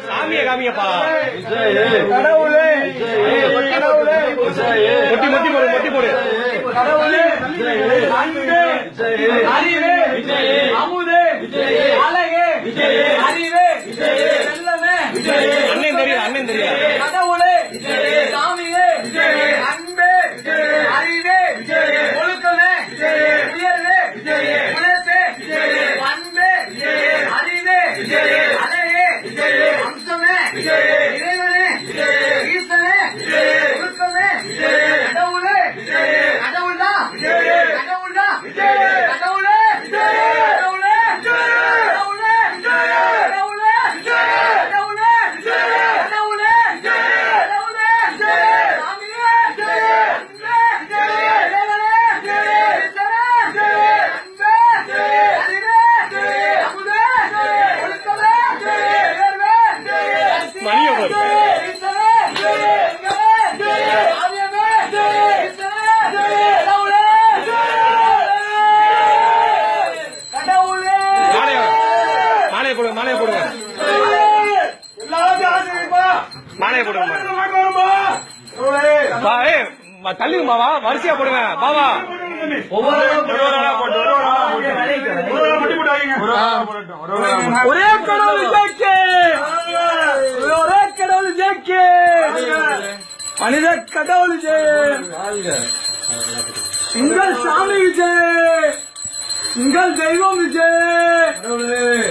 சாமிய காமியப்பா கடவுளே மொட்டி போடு மொட்டி போடு கடவுளே அன்பே அறிவே அமுதே அழகே அறிவே செல்லமே அண்ணன் தெரியாது கடவுளே சாமியே அன்பே அறிவே ஒழுக்கமே உயர்வே குணத்தே அன்பே அறிவே அழகே அம்சமே இறைவனே ஈசனே ஒழுக்கமே கடவுளே கடவுள்டா கடவுள்டா கடவுளே கடவுளே கடவுளே கடவுளே கடவுளே கடவுளே கடவுளே சாமியே அன்பே இறைவனே ஈசனே அன்பே அறிவே அமுதே ஒழுக்கமே உயர்வே மணியை போடு மாலையை போடுங்க மாலையை போடுங்க தள்ளுங்க பாவா வரிசையா போடுங்க பாவா ஒரே கடவுள் ஜெயிக்கு ஒரே கடவுள் ஜெயிக்கு மனித கடவுள் ஜெய உங்கள் சாமி விஜய் உங்கள் தெய்வம் விஜய்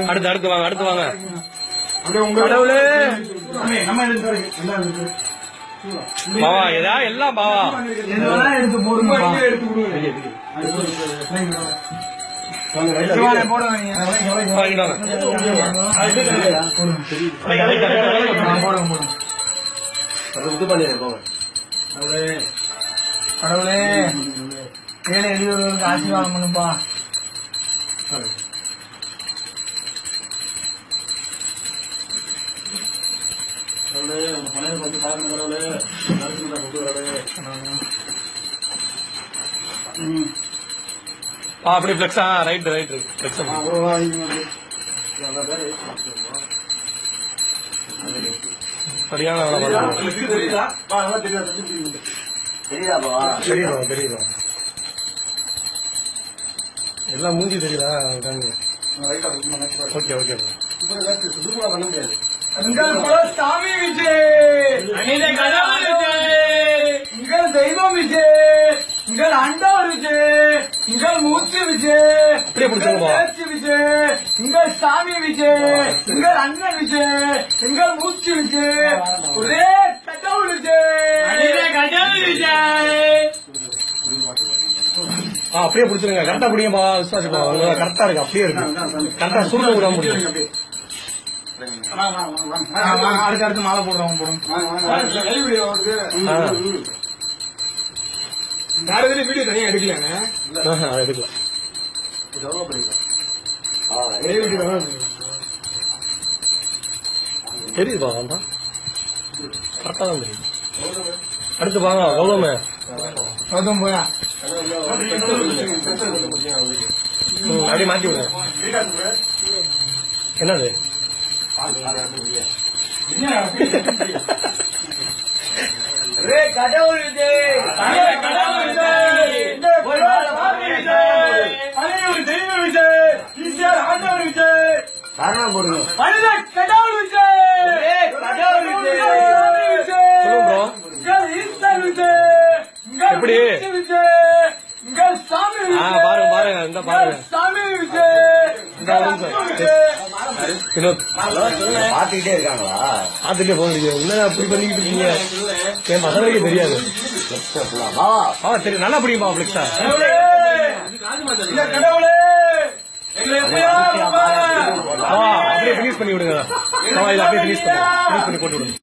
அடுத்து வாங்க கடவுளே பாவா ஏதா எல்லாம் பாவா எடுத்து போடுங்க கடவுளே ஏழை எளியவர்களுக்கு ஆசீர்வாதம் பண்ணுப்பா அப்படி பிளெக்ஸா ரைட் பிளெக்ஸ் சரியான தெரியுதா எல்லாம் மூஞ்சி தெரியுதா ஓகே உங்கள் குல சாமி விஜய் கடவுள் விஜய் உங்கள் தெய்வம் விஜய் உங்கள் அண்டவர் விஜய் உங்கள் மூச்சு விஜய் அப்படியே பிடிச்சிருப்பா பேச்சு விஜய் உங்கள் சாமி விஜய் உங்கள் அண்ணன் விஜய் உங்கள் மூச்சு விஜய் ஒரே கடவுள் விஜய் கடவுள் விஜய் அப்படியே பிடிச்சிருங்க கரெக்டா பிடிங்கப்பா விசுவாசிப்பா கரெக்டா இருக்கு அப்படியே இருக்கு கரெக்டா சுருக்க விடாம முடியும் அடுத்து மாலை போடுறோம் வீடியோ தனியா எடுக்கலாங்க எடுக்கலாம் தெரியுதுப்பா வேண்டாம் கரெக்டா தான் தெரியுது அடுத்து வாங்க கௌதமே கௌதம் போயா அப்படியே மாத்தி விடுங்க என்னது கடவுள் விஜய் கடவுள் விஜய் தெய்வம் விஜய் ஈஸ்வர ஆண்டவர் விஜய் காரணம் போடுங்க மனித கடவுள் விஜய் கடவுள் விஜய் ஈஸ்வர விஜய் எப்படி விஜய் உங்கள் சாமி பாருங்க இந்த பாருங்க சாமி விஜய் வினோத் பாத்துக்கிட்டே இருக்காங்களா? பாத்துட்டே போக முடியாது என்ன அப்படி பண்ணிக்கிட்டு இருக்கீங்க என் பசங்களுக்கு தெரியாது தெரியும் நல்லா பிடிக்குமா பிளெக்ஸா கடவுளே அப்படியே பினிஷ் பண்ணி விடுங்க அப்படியே பினிஷ் பண்ணி போட்டு விடுங்க